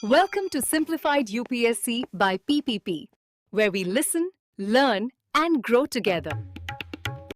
Welcome to Simplified UPSC by PPP, where we listen, learn, and grow together.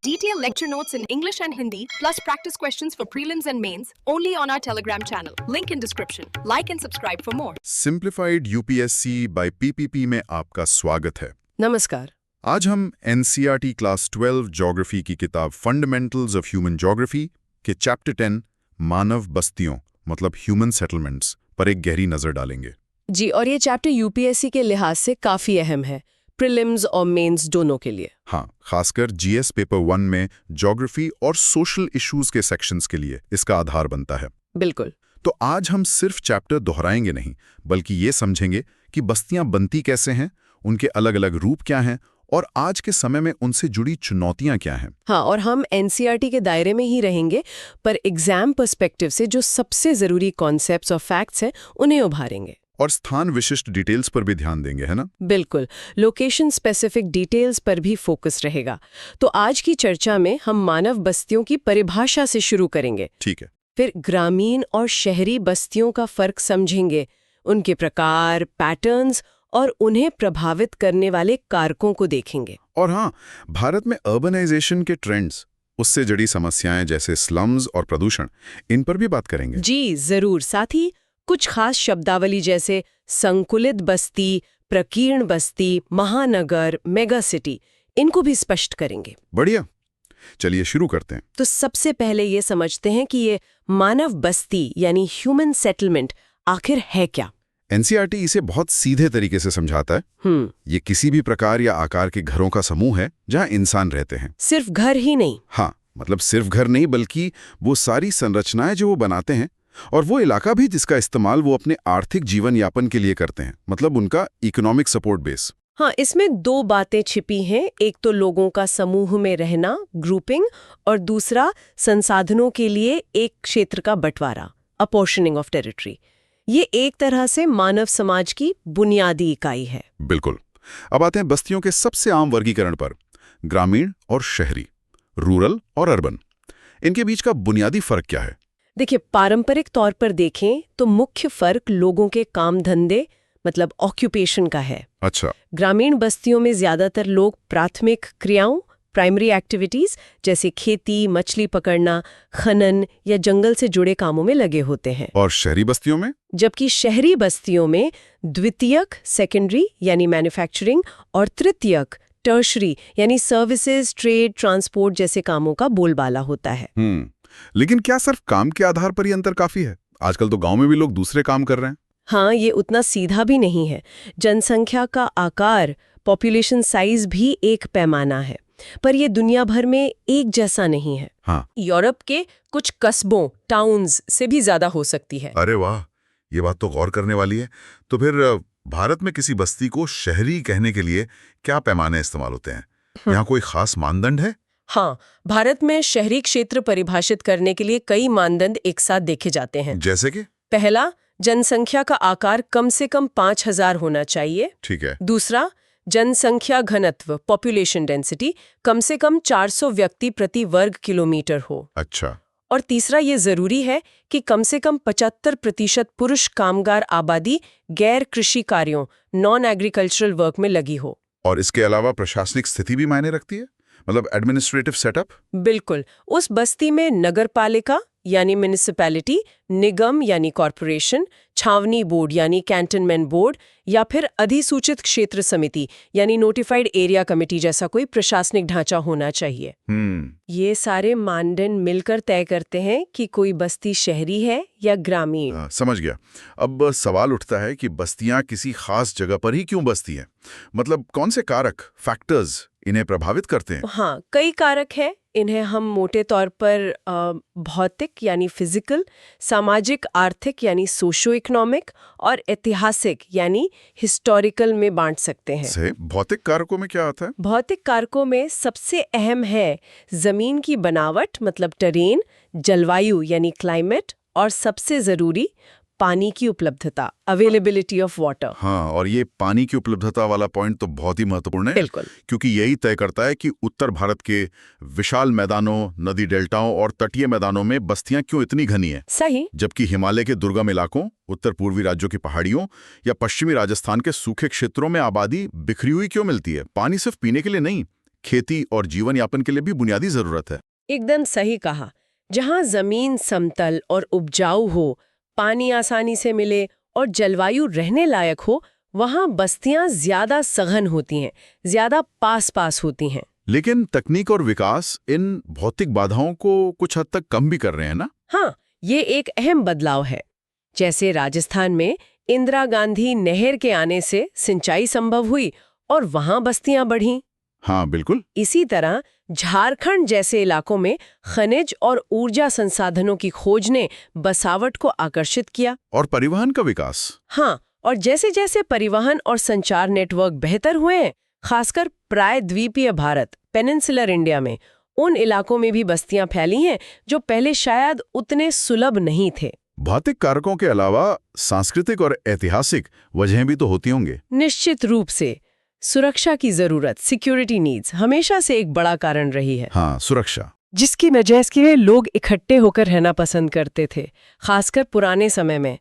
Detailed lecture notes in English and Hindi, plus practice questions for prelims and mains, only on our Telegram channel. Link in description. Like and subscribe for more. Simplified UPSC by PPP में आपका स्वागत है। नमस्कार। आज हम NCERT class 12 geography की किताब fundamentals of human geography के चैप्टर 10 मानव बस्तियों मतलब ह्यूमन सेटलमेंट्स पर एक गहरी नजर डालेंगे। जी, और ये चैप्टर यूपीएससी के लिहाज से काफी अहम है, प्रीलिम्स और मेंस दोनों के लिए। हाँ, खासकर जीएस पेपर 1 में ज्योग्राफी और सोशल इश्यूज के सेक्शंस के लिए इसका आधार बनता है। बिल्कुल। तो आज हम सिर्फ चैप्टर दोहराएंगे नहीं, बल्कि ये समझेंगे कि बस्तियां बनती कैसे हैं, उनके अलग अलग रूप क्या हैं और आज के समय में उनसे जुड़ी चुनौतियां क्या हैं। हाँ, और हम एनसीईआरटी के दायरे में ही रहेंगे, पर एग्जाम पर्सपेक्टिव से जो सबसे जरूरी कॉन्सेप्ट्स और फैक्ट्स हैं उन्हें उभारेंगे। और स्थान विशिष्ट डिटेल्स पर भी ध्यान देंगे, है ना? बिल्कुल, लोकेशन स्पेसिफिक डिटेल्स पर भी फोकस रहेगा। तो आज की चर्चा में हम मानव बस्तियों की परिभाषा से शुरू करेंगे। ठीक है। फिर ग्रामीण और शहरी बस्तियों का फर्क समझेंगे, उनके प्रकार, पैटर्न्स और उन्हें प्रभावित करने वाले कारकों को देखेंगे। और हाँ, भारत में अर्बनाइजेशन के ट्रेंड्स, उससे जुड़ी समस्याएं जैसे स्लम्स और प्रदूषण, इन पर भी बात करेंगे। जी जरूर। साथ ही कुछ खास शब्दावली जैसे संकुलित बस्ती, प्रकीर्ण बस्ती, महानगर, मेगा सिटी, इनको भी स्पष्ट करेंगे। बढ़िया, चलिए शुरू करते हैं। तो सबसे पहले ये समझते हैं कि ये मानव बस्ती यानी ह्यूमन सेटलमेंट आखिर है क्या। एनसीईआरटी इसे बहुत सीधे तरीके से समझाता है। ये किसी भी प्रकार या आकार के घरों का समूह है जहां इंसान रहते हैं। सिर्फ घर ही नहीं। हाँ, मतलब सिर्फ घर नहीं, बल्कि वो सारी संरचनाएं जो वो बनाते हैं और वो इलाका भी जिसका इस्तेमाल वो अपने आर्थिक जीवन यापन के लिए करते हैं, मतलब उनका इकोनॉमिक सपोर्ट बेस। हाँ, इसमें दो बातें छिपी हैं, एक तो लोगों का समूह में रहना, ग्रुपिंग, और दूसरा संसाधनों के लिए एक क्षेत्र का बंटवारा, अपॉर्शनिंग ऑफ टेरिटरी। ये एक तरह से मानव समाज की बुनियादी इकाई है। बिल्कुल। अब आते हैं बस्तियों के सबसे आम वर्गीकरण पर, ग्रामीण और शहरी, रूरल और अर्बन। इनके बीच का बुनियादी फर्क क्या है? देखिए, पारंपरिक तौर पर देखें तो मुख्य फर्क लोगों के काम धंधे मतलब ऑक्यूपेशन का है। अच्छा। ग्रामीण बस्तियों में ज्यादातर लोग प्राथमिक क्रियाओं, प्राइमरी एक्टिविटीज जैसे खेती, मछली पकड़ना, खनन या जंगल से जुड़े कामों में लगे होते हैं। और शहरी बस्तियों में? जबकि शहरी बस्तियों में द्वितीयक, सेकेंडरी यानी मैन्युफैक्चरिंग, और तृतीयक, टर्शरी यानी सर्विसेज, ट्रेड, ट्रांसपोर्ट जैसे कामों का बोलबाला होता है। लेकिन क्या सिर्फ काम के आधार पर ही अंतर काफी है? आजकल तो गांव में भी लोग दूसरे काम कर रहे हैं। हाँ, ये उतना सीधा भी नहीं है। जनसंख्या का आकार, पॉपुलेशन साइज भी एक पैमाना है, पर ये दुनिया भर में एक जैसा नहीं है। हाँ। यूरोप के कुछ कस्बों, टाउन्स से भी ज्यादा हो सकती है। अरे वाह, ये बात तो गौर करने वाली है। तो फिर भारत में किसी बस्ती को शहरी कहने के लिए क्या पैमाने इस्तेमाल होते हैं? यहाँ कोई खास मानदंड है? हाँ, भारत में शहरी क्षेत्र परिभाषित करने के लिए कई मानदंड एक साथ देखे जाते हैं। जैसे कि? पहला, जनसंख्या का आकार कम से कम 5000 होना चाहिए। ठीक है। दूसरा, जनसंख्या घनत्व, पॉपुलेशन डेंसिटी, कम से कम 400 व्यक्ति प्रति वर्ग किलोमीटर हो। अच्छा। और तीसरा, ये जरूरी है कि कम से कम 75% पुरुष कामगार आबादी गैर कृषि कार्यों, नॉन एग्रीकल्चरल वर्क में लगी हो। और इसके अलावा प्रशासनिक स्थिति भी मायने रखती है, मतलब एडमिनिस्ट्रेटिव सेटअप? बिल्कुल। उस बस्ती में नगरपालिका यानी म्युनिसिपैलिटी, निगम यानी कॉरपोरेशन, छावनी बोर्ड यानी कैंटनमेंट बोर्ड, या फिर अधिसूचित क्षेत्र समिति यानी नोटिफाइड एरिया कमेटी जैसा कोई प्रशासनिक ढांचा होना चाहिए। ये सारे मानदंड मिलकर तय करते हैं कि कोई बस्ती शहरी है या ग्रामीण। समझ गया। अब सवाल उठता है कि बस्तियां किसी खास जगह पर ही क्यों बसती हैं? मतलब कौन से कारक, फैक्टर्स इन्हें प्रभावित करते हैं? हाँ, कई कारक हैं। इन्हें हम मोटे तौर पर भौतिक यानी फिजिकल, सामाजिक आर्थिक यानी सोशो इकोनॉमिक, और ऐतिहासिक यानी हिस्टोरिकल में बांट सकते हैं। से भौतिक कारकों में क्या आता है? भौतिक कारकों में सबसे अहम है जमीन की बनावट मतलब टेरेन, जलवायु यानी क्लाइमेट, और सबसे जरूरी पानी की उपलब्धता, अवेलेबिलिटी ऑफ वाटर। हाँ, और ये पानी की उपलब्धता वाला पॉइंट तो बहुत ही महत्वपूर्ण है, बिल्कुल। क्योंकि यही तय करता है कि उत्तर भारत के विशाल मैदानों, नदी डेल्टाओं और तटीय मैदानों में बस्तियां क्यों इतनी घनी हैं, सही। जबकि हिमालय के दुर्गम इलाकों, उत्तर पूर्वी राज्यों की पहाड़ियों या पश्चिमी राजस्थान के सूखे क्षेत्रों में आबादी बिखरी हुई क्यों मिलती है। पानी सिर्फ पीने के लिए नहीं, खेती और जीवन यापन के लिए भी बुनियादी जरूरत है। एकदम सही कहा। जहाँ जमीन समतल और उपजाऊ हो, पानी आसानी से मिले और जलवायु रहने लायक हो, वहाँ बस्तियां ज्यादा सघन होती हैं, ज्यादा पास होती हैं। लेकिन तकनीक और विकास इन भौतिक बाधाओं को कुछ हद तक कम भी कर रहे हैं ना? हाँ, ये एक अहम बदलाव है। जैसे राजस्थान में इंदिरा गांधी नहर के आने से सिंचाई संभव हुई और वहां बस्तियां बढ़ीं। हाँ, बिल्कुल। इसी तरह झारखंड जैसे इलाकों में खनिज और ऊर्जा संसाधनों की खोज ने बसावट को आकर्षित किया। और परिवहन का विकास। हाँ, और जैसे जैसे परिवहन और संचार नेटवर्क बेहतर हुए हैं, खासकर प्रायद्वीपीय भारत, पेनिनसुलर इंडिया में, उन इलाकों में भी बस्तियां फैली हैं जो पहले शायद उतने सुलभ नहीं थे। भौतिक कारकों के अलावा सांस्कृतिक और ऐतिहासिक वजहें भी तो होती होंगे। निश्चित रूप से सुरक्षा की जरूरत, सिक्योरिटी नीड्स, हमेशा से एक बड़ा कारण रही है। हाँ, सुरक्षा। जिसकी वजह से लोग इकट्ठे होकर रहना पसंद करते थे, खासकर पुराने समय में।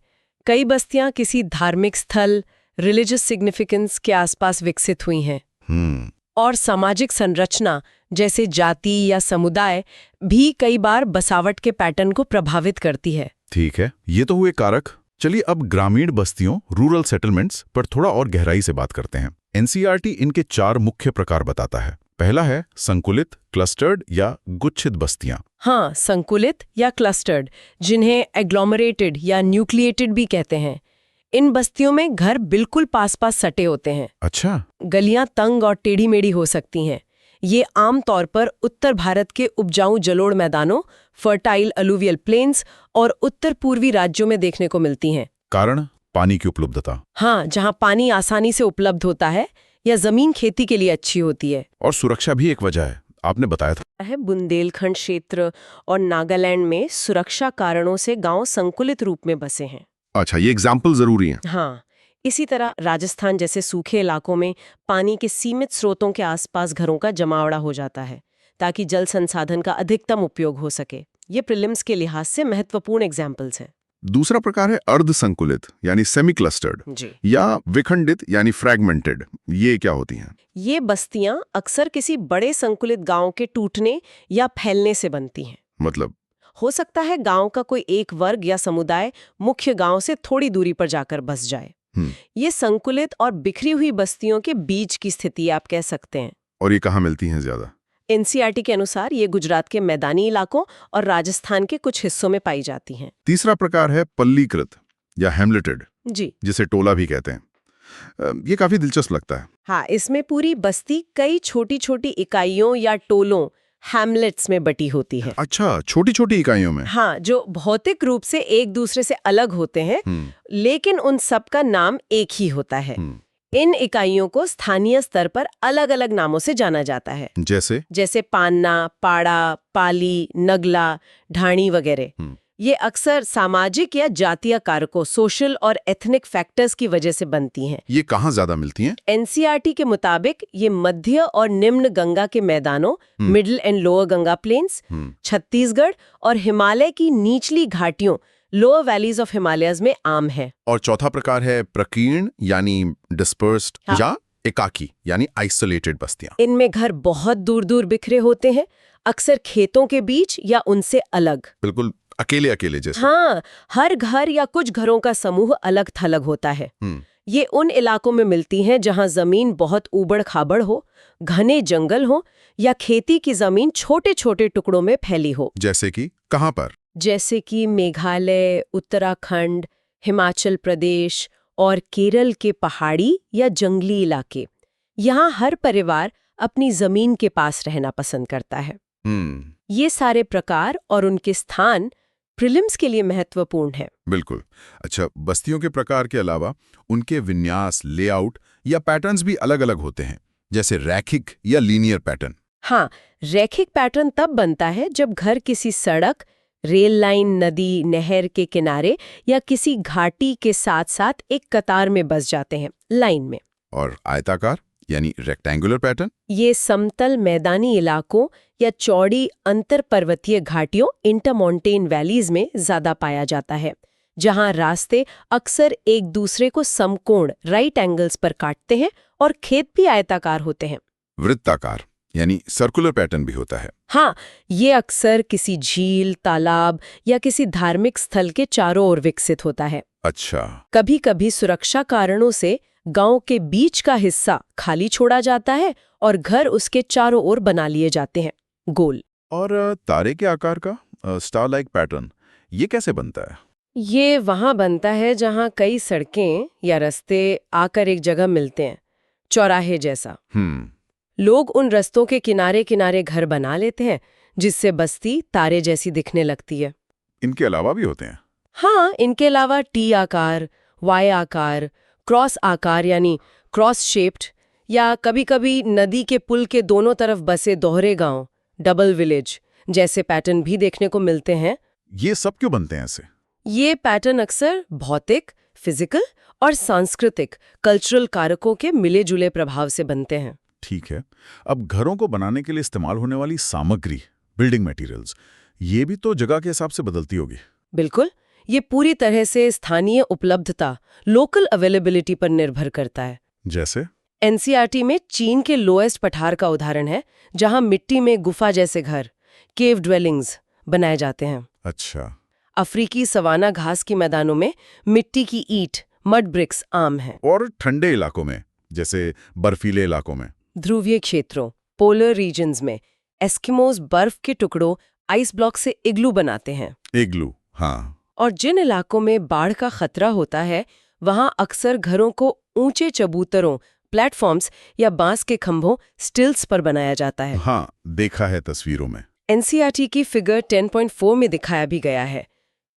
कई बस्तियां किसी धार्मिक स्थल, रिलीजियस सिग्निफिकेंस के आसपास विकसित हुई हैं। और सामाजिक संरचना जैसे जाति या समुदाय भी कई बार बसावट के पैटर्न को प्रभावित करती है। ठीक है, ये तो हुए कारक। चलिए अब ग्रामीण बस्तियों, रूरल सेटलमेंट्स पर थोड़ा और गहराई से बात करते हैं। एनसीईआरटी इनके 4 मुख्य प्रकार बताता है। पहला है संकुलित, क्लस्टर्ड या गुच्छित बस्तियां। हाँ, संकुलित या क्लस्टर्ड, जिन्हें एग्लोमरेटेड या न्यूक्लिएटेड भी कहते हैं। इन बस्तियों में घर बिल्कुल पास पास सटे होते हैं। अच्छा। गलियां तंग और टेढ़ी मेढ़ी हो सकती हैं। ये आमतौर पर उत्तर भारत के उपजाऊ जलोढ़ मैदानों, फर्टाइल अलुवियल प्लेन्स और उत्तर पूर्वी राज्यों में देखने को मिलती हैं। कारण पानी की उपलब्धता। हाँ, जहाँ पानी आसानी से उपलब्ध होता है या जमीन खेती के लिए अच्छी होती है। और सुरक्षा भी एक वजह है, आपने बताया था। बुंदेलखंड क्षेत्र और नागालैंड में सुरक्षा कारणों से गांव संकुलित रूप में बसे हैं। अच्छा, ये एग्जाम्पल जरूरी है। हाँ, इसी तरह राजस्थान जैसे सूखे इलाकों में पानी के सीमित स्रोतों के आसपास घरों का जमावड़ा हो जाता है, ताकि जल संसाधन का अधिकतम उपयोग हो सके। ये प्रीलिम्स के लिहाज से महत्वपूर्ण एग्जाम्पल्स हैं। दूसरा प्रकार है अर्ध संकुलित यानी सेमी क्लस्टर्ड जी। या विखंडित यानी फ्रैगमेंटेड। ये क्या होती हैं? ये बस्तियां अक्सर किसी बड़े संकुलित गांव के टूटने या फैलने से बनती हैं। मतलब? हो सकता है गांव का कोई एक वर्ग या समुदाय मुख्य गांव से थोड़ी दूरी पर जाकर बस जाए। ये संकुलित और बिखरी हुई बस्तियों के बीच की स्थिति आप कह सकते हैं। और ये कहाँ मिलती हैं ज्यादा? एनसीईआरटी के अनुसार ये गुजरात के मैदानी इलाकों और राजस्थान के कुछ हिस्सों में पाई जाती हैं। तीसरा प्रकार है पल्लीकृत या हैमलेटेड, जी, जिसे टोला भी कहते हैं। ये काफी दिलचस्प लगता है। हाँ, इसमें पूरी बस्ती कई छोटी छोटी इकाइयों या टोलों, हैमलेट्स में बटी होती है। अच्छा, छोटी छोटी इकाइयों में। हाँ, जो भौतिक रूप से एक दूसरे से अलग होते हैं, लेकिन उन सब का नाम एक ही होता है। इन इकाइयों को स्थानीय स्तर पर अलग अलग नामों से जाना जाता है, जैसे पान्ना, पाड़ा, पाली, नगला, ढाणी वगैरह। ये अक्सर सामाजिक या जातीय कारकों, सोशल और एथनिक फैक्टर्स की वजह से बनती हैं। ये कहाँ ज्यादा मिलती हैं? एनसीईआरटी के मुताबिक ये मध्य और निम्न गंगा के मैदानों, middle and lower Ganga plains, Chhattisgarh और हिमालय की निचली घाटियों, लोअर वैलीज ऑफ हिमालयस में आम है। और चौथा प्रकार है प्रकीर्ण यानी डिस्पर्स्ड, या एकाकी यानी आइसोलेटेड बस्तियां। इनमें घर बहुत दूर दूर बिखरे होते हैं, अक्सर खेतों के बीच या उनसे अलग। बिल्कुल अकेले अकेले जैसे। हाँ, हर घर या कुछ घरों का समूह अलग थलग होता है। ये उन इलाकों में मिलती हैं जहां जमीन बहुत ऊबड़ खाबड़ हो, घने जंगल हो या खेती की जमीन छोटे छोटे टुकड़ों में फैली हो। जैसे कि कहाँ पर? जैसे कि मेघालय, उत्तराखंड, हिमाचल प्रदेश और केरल के पहाड़ी या जंगली इलाके। यहाँ हर परिवार अपनी जमीन के पास रहना पसंद करता है। ये सारे प्रकार और उनके स्थान प्रीलिम्स के लिए महत्वपूर्ण है। बिल्कुल। अच्छा, बस्तियों के प्रकार के अलावा उनके विन्यास, लेआउट या पैटर्न्स भी अलग अलग होते हैं, जैसे रैखिक या लीनियर पैटर्न। हाँ, रैखिक पैटर्न तब बनता है जब घर किसी सड़क, रेल लाइन नदी, नहर के किनारे या किसी घाटी के साथ साथ एक कतार में बस जाते हैं, लाइन में। और आयताकार यानी रेक्टेंगुलर पैटर्न? ये समतल मैदानी इलाकों या चौड़ी अंतरपर्वतीय घाटियों इंटरमाउंटेन वैलीज में ज्यादा पाया जाता है, जहां रास्ते अक्सर एक दूसरे को समकोण राइट एंगल्स पर काटते हैं और खेत भी आयताकार होते हैं। वृत्ताकार यानी सर्कुलर पैटर्न भी होता है। हाँ, ये अक्सर किसी झील, तालाब या किसी धार्मिक स्थल के चारों ओर विकसित होता है। अच्छा। कभी कभी सुरक्षा कारणों से गांव के बीच का हिस्सा खाली छोड़ा जाता है और घर उसके चारों ओर बना लिए जाते हैं, गोल। और तारे के आकार का स्टार लाइक पैटर्न, ये कैसे बनता है? ये वहां बनता है जहां कई सड़कें या रास्ते आकर एक जगह मिलते हैं, चौराहे जैसा। लोग उन रास्तों के किनारे किनारे घर बना लेते हैं, जिससे बस्ती तारे जैसी दिखने लगती है। इनके अलावा भी होते हैं? हाँ, इनके अलावा टी आकार, वाई आकार, क्रॉस आकार यानी क्रॉस शेप्ड, या कभी-कभी नदी के पुल के दोनों तरफ बसे दोहरे गांव, डबल विलेज जैसे पैटर्न भी देखने को मिलते हैं। ये सब क्यों बनते हैं ऐसे? ये पैटर्न अक्सर भौतिक, फिजिकल और सांस्कृतिक कल्चरल कारकों के मिले-जुले प्रभाव से बनते हैं। ठीक है। अब घरों को बनाने के लिए इस्तेमाल होने वाली सामग्री, बिल्डिंग मटेरियल्स, ये भी तो जगह के हिसाब से बदलती होगी। बिल्कुल, ये पूरी तरह से स्थानीय उपलब्धता, लोकल अवेलेबिलिटी पर निर्भर करता है। जैसे एनसीईआरटी में चीन के लोएस्ट पठार का उदाहरण है, जहां मिट्टी में गुफा जैसे घर, केव ड्वेलिंग्स बनाए जाते हैं। अच्छा। अफ्रीकी सवाना घास के मैदानों में मिट्टी की ईंट, मड ब्रिक्स आम हैं। और ठंडे इलाकों में, जैसे बर्फीले इलाकों में? ध्रुवीय क्षेत्रों, पोलर रीजन्स में एस्किमोज बर्फ के टुकड़ों, आइस ब्लॉक से इग्लू बनाते हैं। इग्लू, हाँ। और जिन इलाकों में बाढ़ का खतरा होता है, वहां अक्सर घरों को ऊंचे चबूतरों, प्लेटफॉर्म्स या बांस के खंभों, स्टिल्स पर बनाया जाता है। हाँ, देखा है तस्वीरों में। एनसीईआरटी की फिगर 10.4 में दिखाया भी गया है।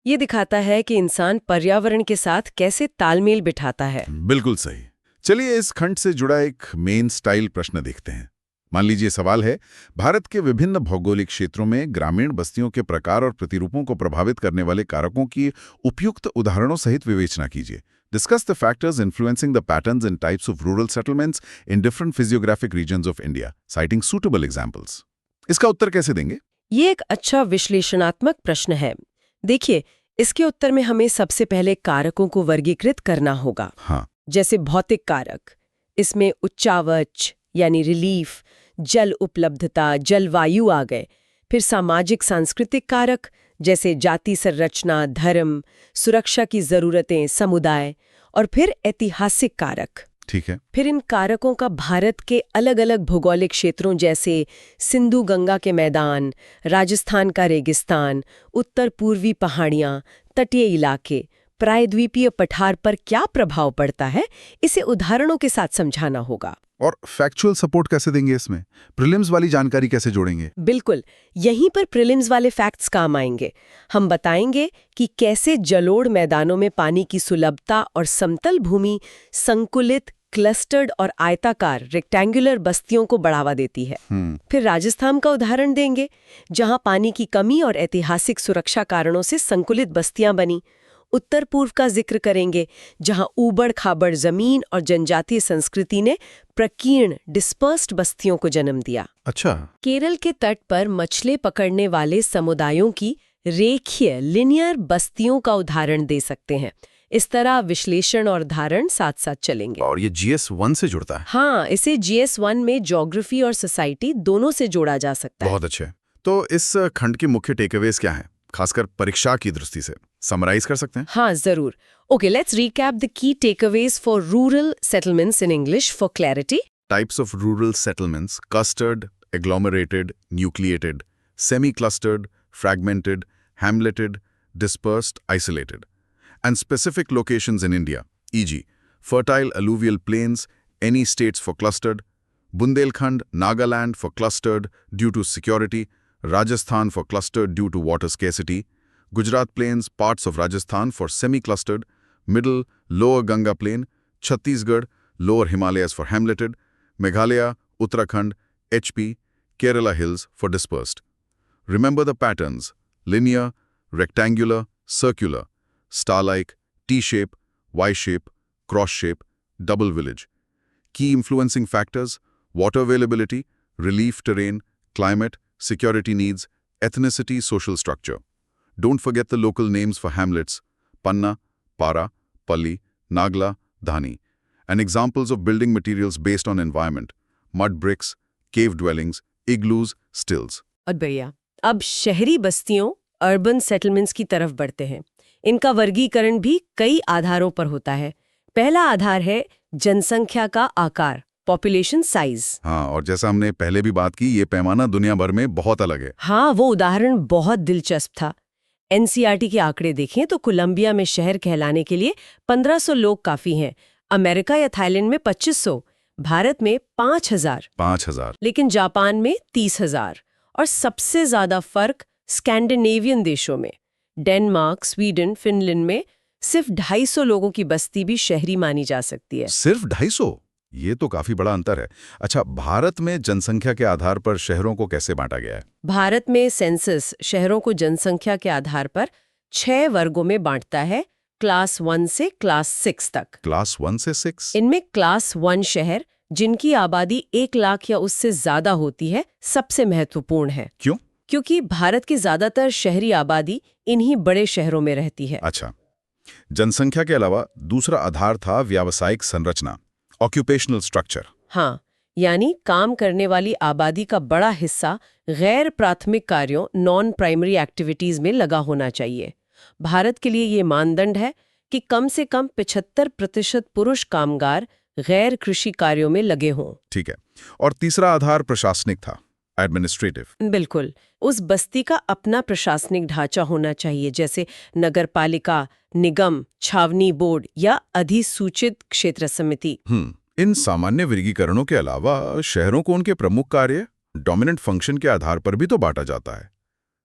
ये दिखाता है कि इंसान पर्यावरण के साथ कैसे तालमेल बिठाता है। बिल्कुल सही। चलिए इस खंड से जुड़ा एक मेन स्टाइल प्रश्न देखते हैं। मान लीजिए सवाल है, भारत के विभिन्न भौगोलिक क्षेत्रों में ग्रामीण बस्तियों के प्रकार और प्रतिरूपों को प्रभावित करने वाले कारकों की उपयुक्त उदाहरणों सहित विवेचना कीजिए। Discuss the factors influencing the patterns and types of rural settlements in different physiographic regions of India, citing suitable examples. इसका उत्तर कैसे देंगे? ये एक अच्छा विश्लेषणात्मक प्रश्न है। देखिए, इसके उत्तर में हमें सबसे पहले कारकों को वर्गीकृत करना होगा। हाँ। जैसे भौतिक कारक, इसमें उच्चावच यानी रिलीफ, जल उपलब्धता, जलवायु आ गए। फिर सामाजिक सांस्कृतिक कारक, जैसे जाति संरचना, धर्म, सुरक्षा की जरूरतें, समुदाय। और फिर ऐतिहासिक कारक। ठीक है। फिर इन कारकों का भारत के अलग अलग भौगोलिक क्षेत्रों जैसे सिंधु गंगा के मैदान, राजस्थान का रेगिस्तान, उत्तर पूर्वी पहाड़ियाँ, तटीय इलाके, प्रायद्वीपीय पठार पर क्या प्रभाव पड़ता है, इसे उदाहरणों के साथ समझाना होगा। और फैक्चुअल सपोर्ट कैसे देंगे इसमें? प्रीलिम्स वाली जानकारी कैसे जोड़ेंगे? बिल्कुल, यहीं पर प्रीलिम्स वाले फैक्ट्स काम आएंगे। हम बताएंगे कि कैसे जलोढ़ मैदानों में पानी की सुलभता और समतल भूमि संकुलित, क्लस्टर्ड और आयताकार रेक्टेंगुलर बस्तियों को बढ़ावा देती है। फिर राजस्थान का उदाहरण देंगे, जहां पानी की कमी और ऐतिहासिक सुरक्षा कारणों से संकुलित बस्तियां बनी। उत्तर पूर्व का जिक्र करेंगे, जहां ऊबड़ खाबड़ जमीन और जनजातीय संस्कृति ने प्रकीर्ण डिस्पर्स्ड बस्तियों को जन्म दिया। अच्छा। केरल के तट पर मछली पकड़ने वाले समुदायों की रेखीय लिनियर बस्तियों का उदाहरण दे सकते हैं। इस तरह विश्लेषण और धारण साथ साथ चलेंगे। और ये GS1 से जुड़ता है? हाँ, इसे GS1 में ज्योग्राफी और सोसाइटी दोनों से जोड़ा जा सकता है। बहुत अच्छे। तो इस खंड की मुख्य टेकअवेज क्या हैं, खासकर परीक्षा की दृष्टि से? समराइज कर सकते हैं? हाँ, जरूर। Okay, let's recap the key takeaways for rural settlements in English for clarity. Types of rural settlements: clustered, agglomerated, nucleated, semi-clustered, fragmented, hamleted, dispersed, isolated. And specific locations in India, e.g., fertile alluvial plains, any states for clustered, Bundelkhand, Nagaland for clustered due to security, Rajasthan for clustered due to water scarcity, Gujarat plains, parts of Rajasthan for semi-clustered, middle, lower Ganga plain, Chhattisgarh, lower Himalayas for hamleted, Meghalaya, Uttarakhand, HP, Kerala hills for dispersed. Remember the patterns: linear, rectangular, circular, star-like, T-shape, Y-shape, cross-shape, double village. Key influencing factors: water availability, relief terrain, climate, security needs, ethnicity, social structure. Don't forget the local names for hamlets: Panna, Para, Palli, Nagla, Dhani. And examples of building materials based on environment: mud bricks, cave dwellings, igloos, stills. और भैया अब शहरी बस्तियों urban settlements की तरफ बढ़ते हैं। इनका वर्गीकरण भी कई आधारों पर होता है। पहला आधार है जनसंख्या का आकार, पॉपुलेशन साइज। हाँ, और जैसा हमने पहले भी बात की, ये पैमाना दुनिया भर में बहुत अलग है। हाँ, वो उदाहरण बहुत दिलचस्प था। एनसीईआरटी के आंकड़े देखें तो कोलंबिया में शहर कहलाने के लिए 1500 लोग काफी हैं। अमेरिका या थाईलैंड में 2500, भारत में 5000, लेकिन जापान में 30,000। और सबसे ज्यादा फर्क स्कैंडिनेवियन देशों में, डेनमार्क, स्वीडन, फिनलैंड में सिर्फ 250 लोगों की बस्ती भी शहरी मानी जा सकती है। सिर्फ 250? ये तो काफी बड़ा अंतर है। अच्छा, भारत में जनसंख्या के आधार पर शहरों को कैसे बांटा गया है? भारत में सेंसस शहरों को जनसंख्या के आधार पर 6 वर्गों में बांटता है, क्लास 1 से क्लास 6 तक। क्लास 1 से 6? इनमें क्लास 1 शहर जिनकी आबादी 1 लाख या उससे ज्यादा होती है सबसे महत्वपूर्ण है। क्यों? क्योंकि भारत की ज्यादातर शहरी आबादी इन्हीं बड़े शहरों में रहती है। अच्छा, जनसंख्या के अलावा दूसरा आधार था व्यावसायिक संरचना, ऑक्यूपेशनल स्ट्रक्चर। हाँ, यानी काम करने वाली आबादी का बड़ा हिस्सा गैर प्राथमिक कार्यों, नॉन प्राइमरी एक्टिविटीज में लगा होना चाहिए। भारत के लिए ये मानदंड है कि कम से कम 75% पुरुष कामगार गैर कृषि कार्यों में लगे हों। ठीक है। और तीसरा आधार प्रशासनिक था, एडमिनिस्ट्रेटिव। बिल्कुल, उस बस्ती का अपना प्रशासनिक ढांचा होना चाहिए, जैसे नगरपालिका, निगम, छावनी बोर्ड या अधिसूचित क्षेत्र समिति। इन सामान्य वर्गीकरणों के अलावा शहरों को उनके प्रमुख कार्य, डोमिनेंट फंक्शन के आधार पर भी तो बांटा जाता है।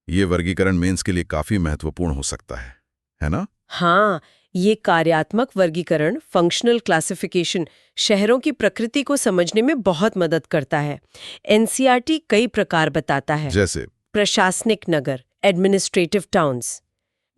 ये वर्गीकरण मेंस के लिए काफी महत्वपूर्ण हो सकता है ना? हाँ, ये कार्यात्मक वर्गीकरण, फंक्शनल क्लासिफिकेशन, शहरों की प्रकृति को समझने में बहुत मदद करता है। एनसीईआरटी कई प्रकार बताता है, जैसे प्रशासनिक नगर, एडमिनिस्ट्रेटिव टाउन्स,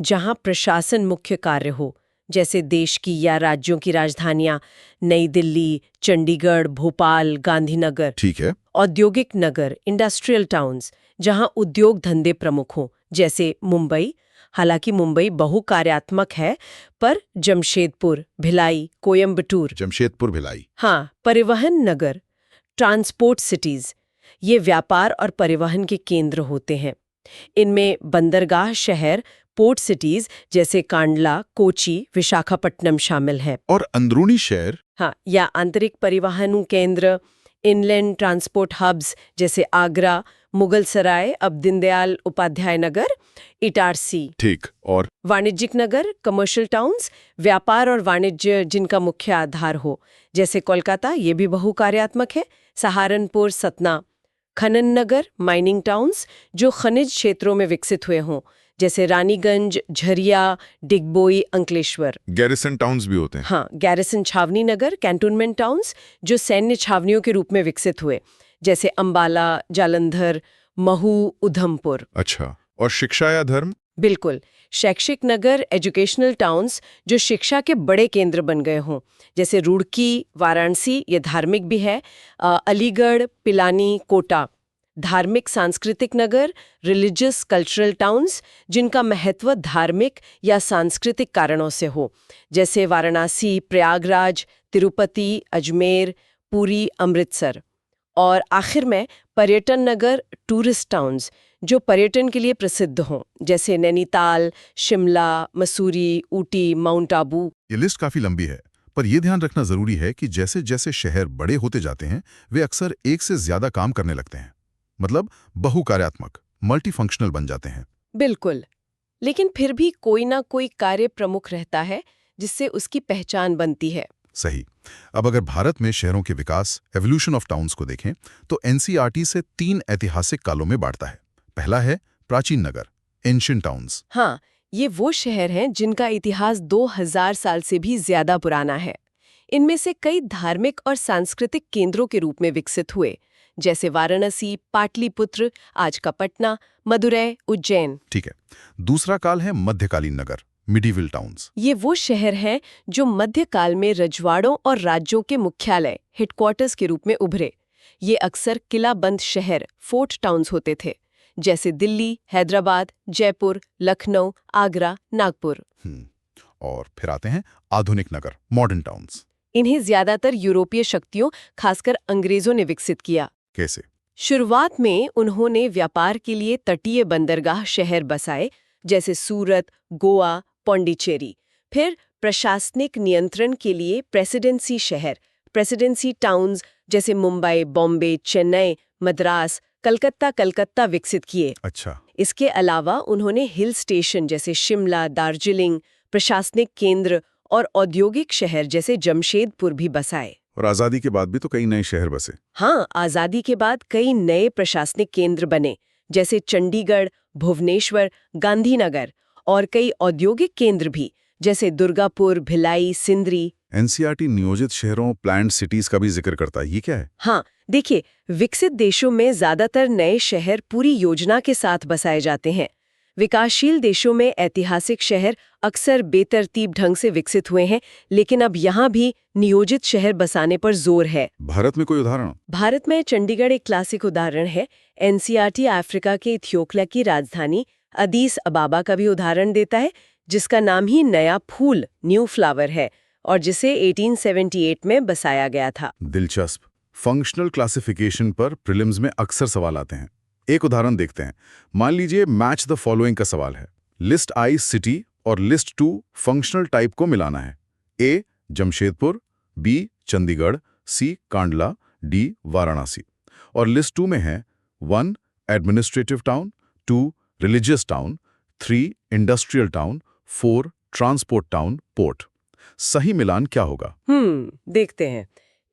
जहां प्रशासन मुख्य कार्य हो, जैसे देश की या राज्यों की राजधानियां, नई दिल्ली, चंडीगढ़, भोपाल, गांधीनगर। ठीक है। औद्योगिक नगर, इंडस्ट्रियल टाउन्स, जहां उद्योग धंधे प्रमुख हों, जैसे मुंबई। हालांकि मुंबई बहुकार्यात्मक है, पर जमशेदपुर, भिलाई, कोयम्बटूर। जमशेदपुर, भिलाई। हाँ, परिवहन नगर, ट्रांसपोर्ट सिटीज, ये व्यापार और परिवहन के केंद्र होते हैं। इनमें बंदरगाह शहर, पोर्ट सिटीज जैसे कांडला, कोची, विशाखापट्टनम शामिल है। और अंदरूनी शहर? हाँ, या आंतरिक परिवहन केंद्र, इनलैंड ट्रांसपोर्ट हब्स जैसे आगरा, मुगल सराय, अब दीनदयाल उपाध्याय नगर, इटारसी। ठीक। और वाणिज्यिक नगर, कमर्शियल टाउन्स, व्यापार और वाणिज्य जिनका मुख्य आधार हो, जैसे कोलकाता, ये भी बहुकार्यात्मक है, सहारनपुर, सतना। खनन नगर, माइनिंग टाउन्स, जो खनिज क्षेत्रों में विकसित हुए हों, जैसे रानीगंज, झरिया, डिगबोई, अंकलेश्वर। गैरिसन टाउन्स भी होते हैं? हाँ, गैरिसन छावनी नगर, कैंटोनमेंट टाउन्स, जो सैन्य छावनियों के रूप में विकसित हुए, जैसे अंबाला, जालंधर, महू, उधमपुर। अच्छा, और शिक्षा या धर्म? बिल्कुल, शैक्षिक नगर, एजुकेशनल टाउन्स, जो शिक्षा के बड़े केंद्र बन गए हों, जैसे रुड़की, वाराणसी, ये धार्मिक भी है, अलीगढ़, पिलानी, कोटा। धार्मिक सांस्कृतिक नगर, रिलीजियस कल्चरल टाउन्स, जिनका महत्व धार्मिक या सांस्कृतिक कारणों से हो, जैसे वाराणसी, प्रयागराज, तिरुपति, अजमेर, पुरी, अमृतसर। और आखिर में पर्यटन नगर, टूरिस्ट टाउन्स, जो पर्यटन के लिए प्रसिद्ध हों, जैसे नैनीताल, शिमला, मसूरी, ऊटी, माउंट आबू। ये लिस्ट काफी लंबी है, पर यह ध्यान रखना जरूरी है कि जैसे जैसे शहर बड़े होते जाते हैं, वे अक्सर एक से ज्यादा काम करने लगते हैं। मतलब बहुकार्यात्मक, मल्टीफंक्शनल बन जाते हैं। बिल्कुल, लेकिन फिर भी कोई ना कोई कार्य प्रमुख रहता है जिससे उसकी पहचान बनती है। सही। अब अगर भारत में शहरों के विकास, एवोल्यूशन ऑफ टाउन्स को देखें, तो एनसीईआरटी से 3 ऐतिहासिक कालों में बांटता है। पहला है प्राचीन नगर, एंशिएंट टाउन्स। हाँ, ये वो शहर हैं जिनका इतिहास 2000 साल से भी ज्यादा पुराना है। इनमें से कई धार्मिक और सांस्कृतिक केंद्रों के रूप में विकसित हुए, जैसे वाराणसी, पाटलिपुत्र, आज का पटना, मदुरै, उज्जैन। ठीक है। दूसरा काल है मध्यकालीन नगर, मिडीवल टाउन्स। ये वो शहर हैं जो मध्यकाल में रजवाड़ों और राज्यों के मुख्यालय, हेडक्वार्टर्स के रूप में उभरे। ये अक्सर किलाबंद शहर, फोर्ट टाउन्स होते थे, जैसे दिल्ली, हैदराबाद, जयपुर, लखनऊ, आगरा, नागपुर। और फिर आते हैं आधुनिक नगर, मॉडर्न टाउन्स। इन्हें ज्यादातर यूरोपीय शक्तियों, खासकर अंग्रेजों ने विकसित किया। कैसे? शुरुआत में उन्होंने व्यापार के लिए तटीय बंदरगाह शहर बसाए, जैसे सूरत, गोवा, पौंडीचेरी। फिर प्रशासनिक नियंत्रण के लिए प्रेसिडेंसी शहर, प्रेसिडेंसी टाउन्स, जैसे मुंबई, बॉम्बे, चेन्नई, मद्रास, कलकत्ता विकसित किए। अच्छा। इसके अलावा उन्होंने हिल स्टेशन जैसे शिमला, दार्जिलिंग, प्रशासनिक केंद्र और औद्योगिक शहर जैसे जमशेदपुर भी बसाए। और आजादी के बाद भी तो कई नए शहर बसे। हाँ, आजादी के बाद कई नए प्रशासनिक केंद्र बने, जैसे चंडीगढ़, भुवनेश्वर, गांधीनगर, और कई औद्योगिक केंद्र भी, जैसे दुर्गापुर, भिलाई, सिंदरी। एनसीईआरटी नियोजित शहरों, प्लान्ड सिटीज का भी जिक्र करता है, ये क्या है? हाँ, देखिए, विकसित देशों में ज्यादातर नए शहर पूरी योजना के साथ बसाए जाते हैं। विकासशील देशों में ऐतिहासिक शहर अक्सर बेतरतीब ढंग से विकसित हुए हैं, लेकिन अब यहाँ भी नियोजित शहर बसाने पर जोर है। भारत में कोई उदाहरण? भारत में चंडीगढ़ एक क्लासिक उदाहरण है। एनसीईआरटी अफ्रीका के इथियोपिया की राजधानी अदीस अबाबा का भी उदाहरण देता है, जिसका नाम ही नया फूल, न्यू फ्लावर है, और जिसे 1878 में बसाया गया था। दिलचस्प। फंक्शनल क्लासिफिकेशन पर प्रीलिम्स में अक्सर सवाल आते हैं। एक उदाहरण देखते हैं। मान लीजिए मैच द फॉलोइंग का सवाल है। लिस्ट आई सिटी और लिस्ट 2 फंक्शनल टाइप को मिलाना है। ए जमशेदपुर, बी चंडीगढ़, सी कांडला, डी वाराणसी। और लिस्ट 2 में है 1 administrative town, 2 religious town, 3 industrial town, 4 transport town, port. सही मिलान क्या होगा? देखते हैं।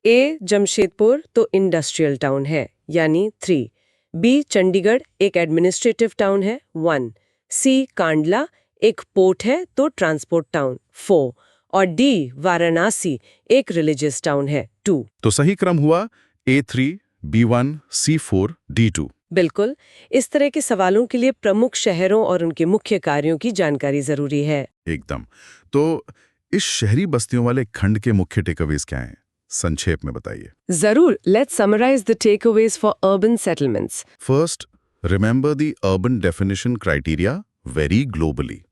ए जमशेदपुर तो इंडस्ट्रियल टाउन है, यानी 3। बी चंडीगढ़ एक एडमिनिस्ट्रेटिव टाउन है, 1। सी कांडला एक पोर्ट है तो ट्रांसपोर्ट टाउन, 4। और डी वाराणसी एक रिलीजियस टाउन है, 2। तो सही क्रम हुआ A3, B1, C4, D2। बिल्कुल। इस तरह के सवालों के लिए प्रमुख शहरों और उनके मुख्य कार्यों की जानकारी जरूरी है। एकदम। तो इस शहरी बस्तियों वाले खंड के मुख्य टेकअवेज क्या हैं? संक्षेप में बताइए। जरूर। Let's summarise the takeaways for urban settlements. First, remember the urban definition criteria very globally.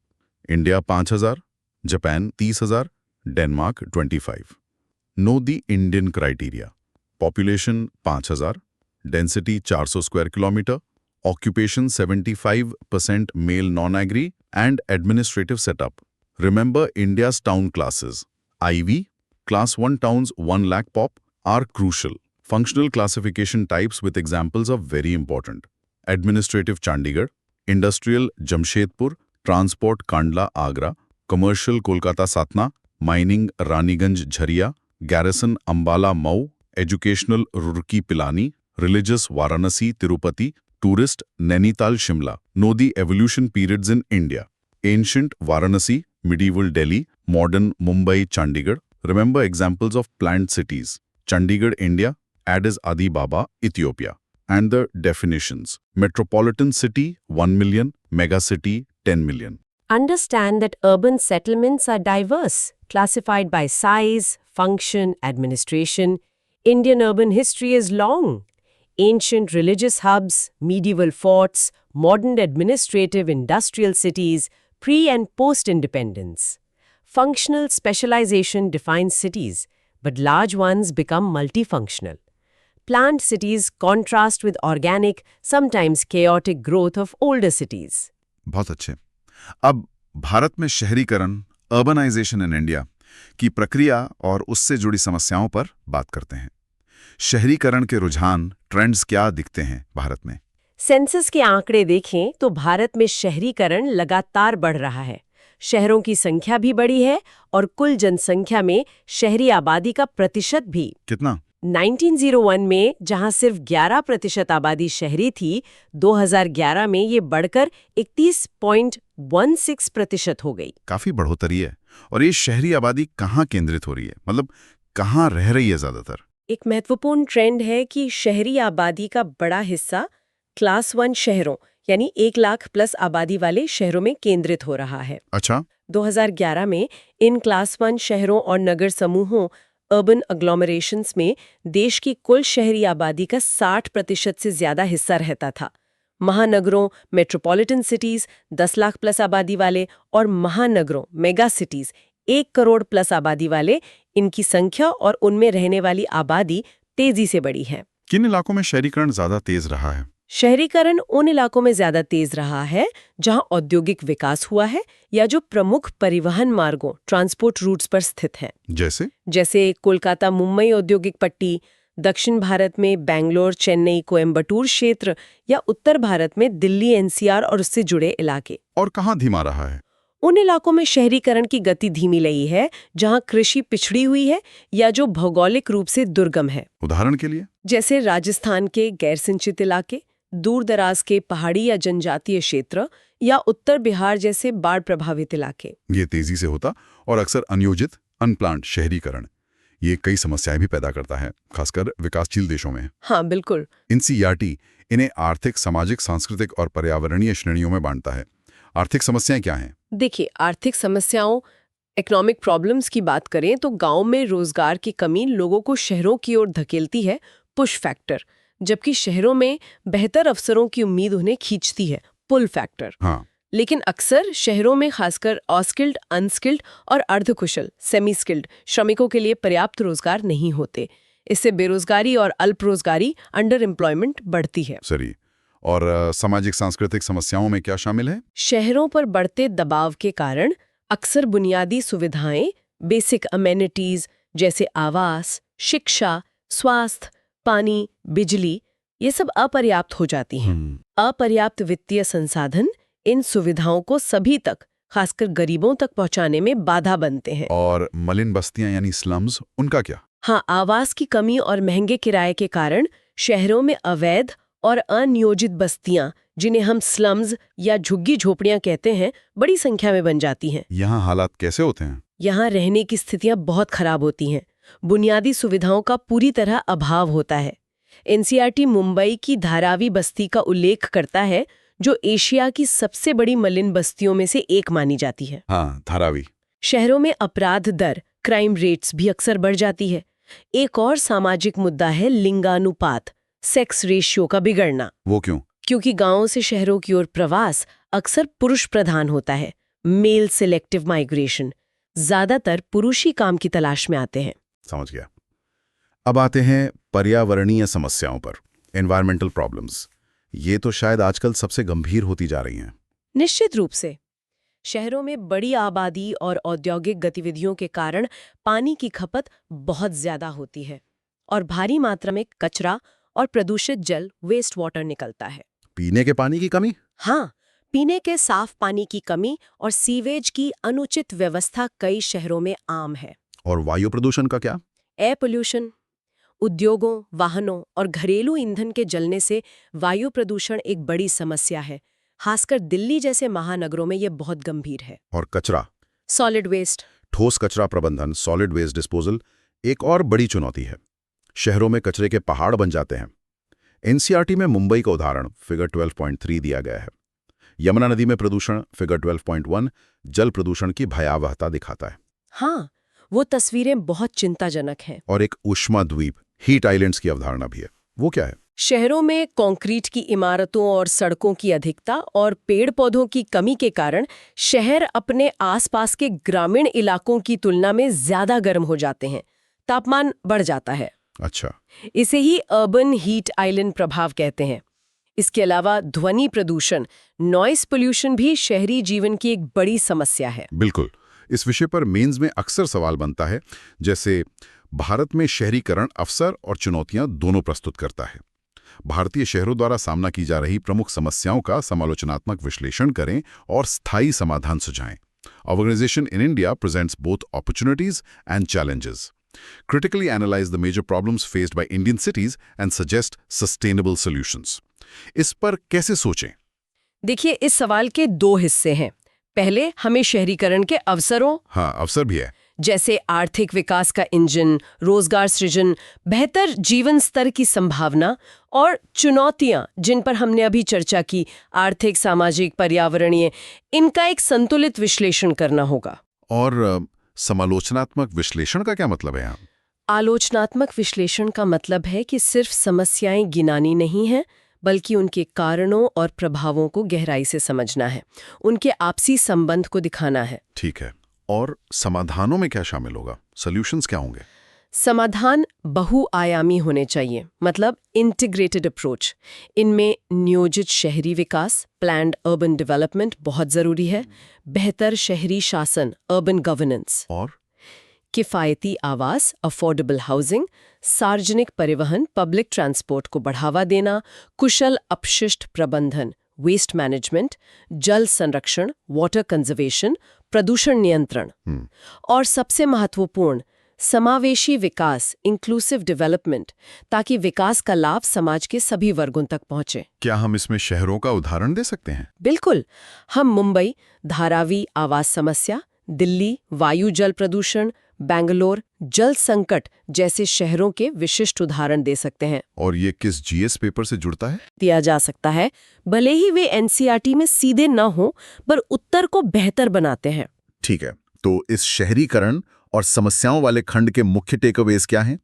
India 5000, Japan 30,000, Denmark 25। No the Indian criteria. Population 5000, density 400 square kilometre, occupation 75% male non agri, and administrative setup. Remember India's town classes. IV, Class 1 towns 1 lakh pop are crucial. Functional classification types with examples are very important. Administrative Chandigarh, Industrial Jamshedpur, Transport Kandla Agra, Commercial Kolkata Satna, Mining Raniganj Jharia, Garrison Ambala Mau, Educational Roorkee Pilani, Religious Varanasi Tirupati, Tourist Nainital Shimla. Know the evolution periods in India. Ancient Varanasi, medieval Delhi, modern Mumbai, Chandigarh. Remember examples of planned cities. Chandigarh, India, Addis Ababa, Ethiopia. And the definitions. Metropolitan city, 1 million. Megacity, 10 million. Understand that urban settlements are diverse, classified by size, function, administration. Indian urban history is long. Ancient religious hubs, medieval forts, modern administrative industrial cities, pre- and post-independence. Functional specialization defines cities, but large ones become multifunctional. Planned cities contrast with organic, sometimes chaotic growth of older cities. बहुत अच्छे। अब भारत में शहरीकरण, urbanisation in India की प्रक्रिया और उससे जुड़ी समस्याओं पर बात करते हैं। शहरीकरण के रुझान, ट्रेंड्स क्या दिखते हैं भारत में? सेंसस के आंकड़े देखें तो भारत में शहरीकरण लगातार बढ़ रहा है। शहरों की संख्या भी बढ़ी है और कुल जनसंख्या में शहरी आबादी का प्रतिशत भी। कितना? 1901 में जहां सिर्फ 11% आबादी शहरी थी, 2011 में ये बढ़कर 31.16% हो गई। काफी बढ़ोतरी है। और ये शहरी आबादी कहाँ केंद्रित हो रही है? मतलब कहाँ रह रही है ज्यादातर? एक महत्वपूर्ण ट्रेंड है कि शहरी आबादी का बड़ा हिस्सा क्लास 1 शहरों यानी 1 लाख प्लस आबादी वाले शहरों में केंद्रित हो रहा है। अच्छा, 2011 में इन क्लास 1 शहरों और नगर समूहों अर्बन एग्लोमरेशंस में देश की कुल शहरी आबादी का 60% से ज्यादा हिस्सा रहता था। महानगरों मेट्रोपॉलिटन सिटीज 10 लाख प्लस आबादी वाले और महानगरों मेगा सिटीज 1 करोड़ प्लस आबादी वाले, इनकी संख्या और उनमें रहने वाली आबादी तेजी से बढ़ी है। किन इलाकों में शहरीकरण ज्यादा तेज रहा है? शहरीकरण उन इलाकों में ज्यादा तेज रहा है जहां औद्योगिक विकास हुआ है या जो प्रमुख परिवहन मार्गों ट्रांसपोर्ट रूट्स पर स्थित हैं। जैसे कोलकाता मुंबई औद्योगिक पट्टी, दक्षिण भारत में बेंगलोर चेन्नई कोयम्बटूर क्षेत्र या उत्तर भारत में दिल्ली एनसीआर और उससे जुड़े इलाके। और कहाँ धीमा रहा है? उन इलाकों में शहरीकरण की गति धीमी रही है जहां कृषि पिछड़ी हुई है या जो भौगोलिक रूप से दुर्गम है। उदाहरण के लिए जैसे राजस्थान के गैर सिंचित इलाके, दूर दराज के पहाड़ी या जनजातीय क्षेत्र या उत्तर बिहार जैसे बाढ़ प्रभावित इलाके। ये तेजी से होता और अक्सर अनियोजित अनप्लान्ड शहरीकरण ये कई समस्याएं भी पैदा करता है, खासकर विकासशील देशों में। हाँ बिल्कुल। एनसीईआरटी इन्हें आर्थिक, सामाजिक, सांस्कृतिक और पर्यावरणीय श्रेणियों में बांटता है। आर्थिक समस्याएं क्या हैं? देखिए, आर्थिक समस्याओं इकोनॉमिक प्रॉब्लम्स की बात करें तो गांव में रोजगार की कमी लोगों को शहरों की ओर धकेलती है, पुश फैक्टर, जबकि शहरों में बेहतर अवसरों की उम्मीद उन्हें खींचती है, पुल फैक्टर। हाँ। लेकिन अक्सर शहरों में खासकर अस्किल्ड, अनस्किल्ड और अर्धकुशल सेमी स्किल्ड श्रमिकों के लिए पर्याप्त रोजगार नहीं होते। इससे बेरोजगारी और अल्प रोजगारी अंडर एम्प्लॉयमेंट बढ़ती है। सही। और सामाजिक सांस्कृतिक समस्याओं में क्या शामिल है? शहरों पर बढ़ते दबाव के कारण अक्सर बुनियादी सुविधाएं, बेसिक अमेनिटीज जैसे आवास, शिक्षा, स्वास्थ्य, पानी, बिजली, ये सब अपर्याप्त हो जाती हैं। अपर्याप्त वित्तीय संसाधन इन सुविधाओं को सभी तक, खासकर गरीबों तक पहुंचाने में बाधा बनते हैं। और मलिन बस्तियां यानी स्लम्स, उनका क्या? हाँ, आवास की कमी और महंगे किराए के कारण शहरों में अवैध और अनियोजित बस्तियां, जिन्हें हम स्लम्स या झुग्गी झोपड़ियां कहते हैं, बड़ी संख्या में बन जाती हैं। यहाँ हालात कैसे होते हैं? यहाँ रहने की स्थितियां बहुत खराब होती हैं। बुनियादी सुविधाओं का पूरी तरह अभाव होता है। एनसीईआरटी मुंबई की धारावी बस्ती का उल्लेख करता है, जो एशिया की सबसे बड़ी मलिन बस्तियों में से एक मानी जाती है। हाँ, धारावी। शहरों में अपराध दर, क्राइम रेट्स भी अक्सर बढ़ जाती है। एक और सामाजिक मुद्दा है लिंगानुपात, सेक्स रेशियो का बिगड़ना। वो क्यों? क्योंकि गांवों से शहरों की ओर प्रवास अक्सर पुरुष प्रधान होता है, मेल सिलेक्टिव माइग्रेशन। ज्यादातर पुरुष ही काम की तलाश में आते हैं। समझ गया। अब आते हैं पर्यावरणीय समस्याओं पर, एनवायरमेंटल प्रॉब्लम्स। ये तो शायद आजकल सबसे गंभीर होती जा रही हैं। निश्चित रूप से। शहरों में बड़ी आबादी और औद्योगिक गतिविधियों के कारण पानी की खपत बहुत ज्यादा होती है और भारी मात्रा में कचरा और प्रदूषित जल वेस्ट वाटर निकलता है। पीने के पानी की कमी? हाँ, पीने के साफ पानी की कमी और सीवेज की अनुचित व्यवस्था कई शहरों में आम है। और वायु प्रदूषण का क्या? एयर पोल्यूशन, उद्योगों, वाहनों और घरेलू ईंधन के जलने से वायु प्रदूषण एक बड़ी समस्या है। खासकर दिल्ली जैसे महानगरों में ये बहुत गंभीर है। और कचरा, सॉलिड वेस्ट, ठोस कचरा प्रबंधन, सॉलिड वेस्ट डिस्पोजल एक और बड़ी चुनौती है। शहरों में कचरे के पहाड़ बन जाते हैं। एनसीईआरटी में मुंबई का उदाहरण फिगर 12.3 दिया गया है। यमुना नदी में प्रदूषण फिगर 12.1 जल प्रदूषण की भयावहता दिखाता है। हाँ, वो तस्वीरें बहुत चिंताजनक हैं। और एक ऊष्मा द्वीप, हीट आइलैंड्स की अवधारणा भी है। वो क्या है? शहरों में कंक्रीट की इमारतों और सड़कों की अधिकता और पेड़ पौधों की कमी के कारण शहर अपने आसपास के ग्रामीण इलाकों की तुलना में ज्यादा गर्म हो जाते हैं। तापमान बढ़ जाता है। अच्छा। इसे ही अर्बन हीट आइलैंड प्रभाव कहते हैं। इसके अलावा ध्वनि प्रदूषण, नॉइस पोल्यूशन भी शहरी जीवन की एक बड़ी समस्या है। बिल्कुल। इस विषय पर मेंस में अक्सर सवाल बनता है, जैसे भारत में शहरीकरण अवसर और चुनौतियां दोनों प्रस्तुत करता है। भारतीय शहरों द्वारा सामना की जा रही प्रमुख समस्याओं का समालोचनात्मक विश्लेषण करें और स्थायी समाधान सुझाएं। Organisation in India presents both opportunities and challenges. Critically analyze the major problems faced by Indian cities and suggest sustainable solutions. इस पर कैसे सोचें? देखिए, इस सवाल के दो हिस्से हैं। पहले, हमें शहरीकरण के अवसरों, हाँ, अवसर भी है, जैसे आर्थिक विकास का इंजन, रोजगार सृजन, बेहतर जीवन स्तर की संभावना और चुनौतियां जिन पर हमने अभी चर्चा की, आर्थिक, सामाजिक, पर्यावरणीय, इनका एक संतुलित विश्लेषण करना होगा। और समालोचनात्मक विश्लेषण का क्या मतलब है यहाँ? आलोचनात्मक विश्लेषण का मतलब है कि सिर्फ समस्याएं गिनानी नहीं है, बल्कि उनके कारणों और प्रभावों को गहराई से समझना है, उनके आपसी संबंध को दिखाना है। ठीक है। और समाधानों में क्या शामिल होगा? सॉल्यूशंस क्या होंगे? समाधान बहुआयामी होने चाहिए, मतलब इंटीग्रेटेड अप्रोच। इनमें नियोजित शहरी विकास, प्लान्ड अर्बन डेवलपमेंट बहुत जरूरी है, बेहतर शहरी शासन, अर्बन गवर्नेंस, और किफायती आवास, अफोर्डेबल हाउसिंग, सार्वजनिक परिवहन, पब्लिक ट्रांसपोर्ट को बढ़ावा देना, कुशल अपशिष्ट प्रबंधन, वेस्ट मैनेजमेंट, जल संरक्षण, वाटर कंजर्वेशन, प्रदूषण नियंत्रण, और सबसे महत्वपूर्ण समावेशी विकास, इंक्लूसिव डेवलपमेंट, ताकि विकास का लाभ समाज के सभी वर्गों तक पहुंचे। क्या हम इसमें शहरों का उदाहरण दे सकते हैं? बिल्कुल। हम मुंबई, धारावी आवास समस्या, दिल्ली, वायु जल प्रदूषण, बेंगलोर, जल संकट जैसे शहरों के विशिष्ट उदाहरण दे सकते हैं। और ये किस जीएस पेपर से जुड़ता है? दिया जा सकता है, भले ही वे एनसीईआरटी में सीधे न हो, पर उत्तर को बेहतर बनाते हैं। ठीक है। तो इस शहरीकरण और समस्याओं वाले खंड के मुख्य टेकअवेज क्या हैं?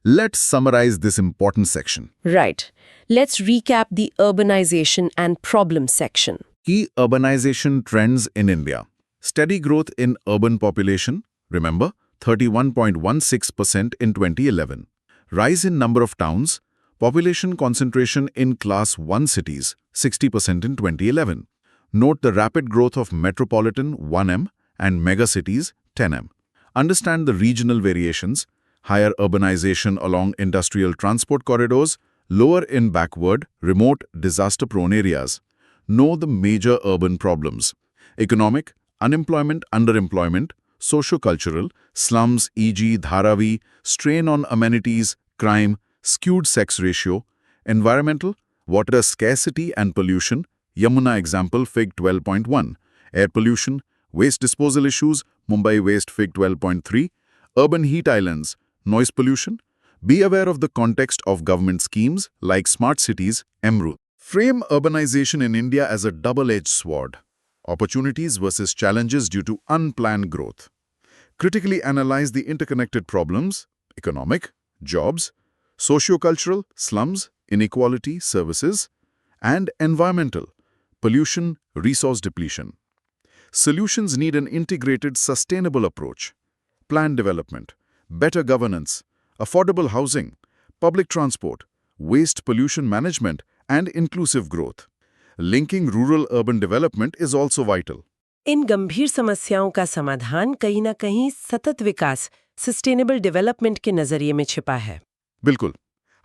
Let's summarise this important section. Right. Let's recap the urbanisation and problem section. Key urbanization trends in India. Steady growth in urban population, remember, 31.16% in 2011. Rise in number of towns, population concentration in Class 1 cities, 60% in 2011. Note the rapid growth of metropolitan 1M and megacities 10M. Understand the regional variations, higher urbanization along industrial transport corridors, lower in backward, remote, disaster-prone areas. Know the major urban problems: economic, unemployment, underemployment, socio-cultural, slums, e.g. Dharavi, strain on amenities, crime, skewed sex ratio, environmental, water scarcity and pollution, Yamuna example, Fig 12.1, air pollution, waste disposal issues, Mumbai waste Fig 12.3, urban heat islands, noise pollution. Be aware of the context of government schemes like smart cities, Emrut. Frame urbanization in India as a double-edged sword. Opportunities versus challenges due to unplanned growth. Critically analyze the interconnected problems: economic, jobs, socio-cultural, slums, inequality, services, and environmental, pollution, resource depletion. Solutions need an integrated, sustainable approach: planned development, better governance, affordable housing, public transport, waste pollution management, and inclusive growth. Linking rural-urban development is also vital. इन गंभीर समस्याओं का समाधान कहीं न कहीं सतत विकास, sustainable development के नजरिए में छिपा है। बिल्कुल।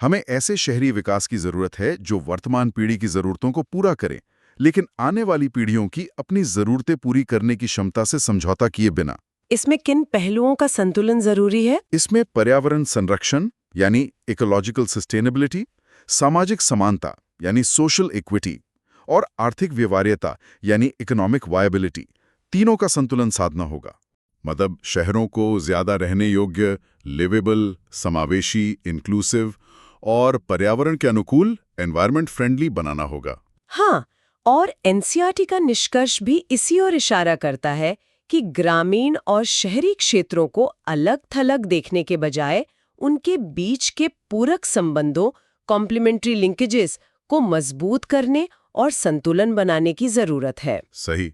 हमें ऐसे शहरी विकास की जरूरत है जो वर्तमान पीढ़ी की जरूरतों को पूरा करे, लेकिन आने वाली पीढ़ियों की अपनी जरूरतें पूरी करने की क्षमता से समझौता किए बिना। इसमें किन पहलुओं का संतुलन जरूरी है? इसमें पर्यावरण संरक्षण यानी इकोलॉजिकल सस्टेनेबिलिटी, सामाजिक समानता यानी सोशल इक्विटी, और आर्थिक व्यवहार्यता यानी इकोनॉमिक वायबिलिटी, तीनों का संतुलन साधना होगा। मतलब शहरों को ज्यादा रहने योग्य, लिवेबल, समावेशी, इंक्लूसिव और पर्यावरण के अनुकूल, एनवायरनमेंट फ्रेंडली बनाना होगा। हाँ, और एनसीईआरटी का निष्कर्ष भी इसी ओर इशारा करता है कि ग्रामीण और शहरी क्षेत्रों को अलग-थलग देखने के बजाय उनके बीच के पूरक संबंधों, कॉम्प्लीमेंट्री लिंकेजेस को मजबूत करने और संतुलन बनाने की जरूरत है। सही।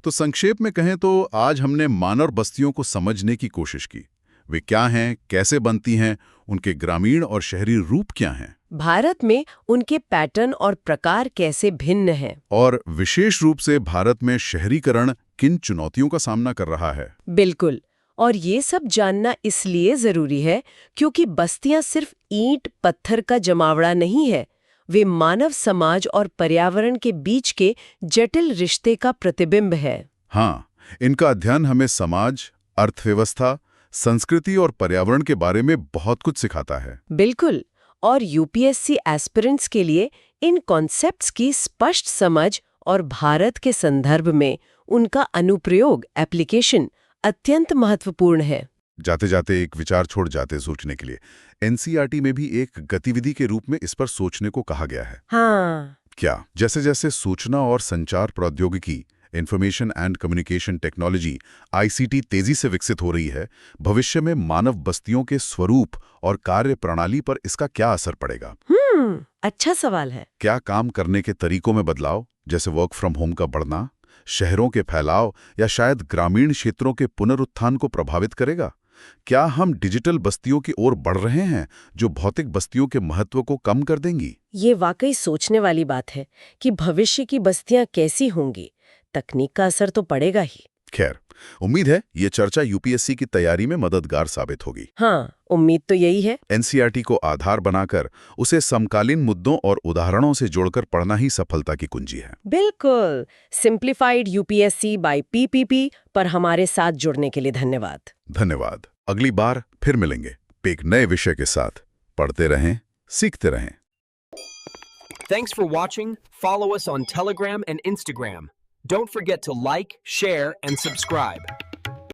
तो संक्षेप में कहें तो आज हमने मानव बस्तियों को समझने की कोशिश की। वे क्या हैं, कैसे बनती हैं, उनके ग्रामीण और शहरी रूप क्या हैं, भारत में उनके पैटर्न और प्रकार कैसे भिन्न हैं, और विशेष रूप से भारत में शहरीकरण किन चुनौतियों का सामना कर रहा है। बिल्कुल। और ये सब जानना इसलिए जरूरी है क्योंकि बस्तियां सिर्फ ईंट पत्थर का जमावड़ा नहीं है, वे मानव समाज और पर्यावरण के बीच के जटिल रिश्ते का प्रतिबिंब है। हाँ, इनका अध्ययन हमें समाज, अर्थव्यवस्था, संस्कृति और पर्यावरण के बारे में बहुत कुछ सिखाता है। बिल्कुल। और यूपीएससी एस्पिरेंट्स के लिए इन कॉन्सेप्ट्स की स्पष्ट समझ और भारत के संदर्भ में उनका अनुप्रयोग, एप्लीकेशन अत्यंत महत्वपूर्ण है। जाते जाते एक विचार छोड़ जाते सोचने के लिए। एनसीईआरटी में भी एक गतिविधि के रूप में इस पर सोचने को कहा गया है। हाँ, क्या जैसे जैसे सूचना और संचार प्रौद्योगिकी, information and communication technology, ICT तेजी से विकसित हो रही है, भविष्य में मानव बस्तियों के स्वरूप और कार्य प्रणाली पर इसका क्या असर पड़ेगा? अच्छा सवाल है। क्या काम करने के तरीकों में बदलाव, जैसे वर्क फ्रॉम होम का बढ़ना, शहरों के फैलाव या शायद ग्रामीण क्षेत्रों के पुनरुत्थान को प्रभावित करेगा? क्या हम डिजिटल बस्तियों की ओर बढ़ रहे हैं जो भौतिक बस्तियों के महत्व को कम कर देंगी? ये वाकई सोचने वाली बात है कि भविष्य की बस्तियां कैसी होंगी। तकनीक का असर तो पड़ेगा ही। खैर, उम्मीद है ये चर्चा यूपीएससी की तैयारी में मददगार साबित होगी। हाँ, उम्मीद तो यही है। एनसीईआरटी को आधार बनाकर उसे समकालीन मुद्दों और उदाहरणों से जोड़कर पढ़ना ही सफलता की कुंजी है। बिल्कुल। सिंप्लीफाइड यूपीएससी बाय पीपीपी पर हमारे साथ जुड़ने के लिए धन्यवाद। धन्यवाद। अगली बार फिर मिलेंगे एक नए विषय के साथ। पढ़ते रहें, सीखते रहें। Thanks for watching. Follow us on Telegram and Instagram. Don't forget to like, share, and subscribe.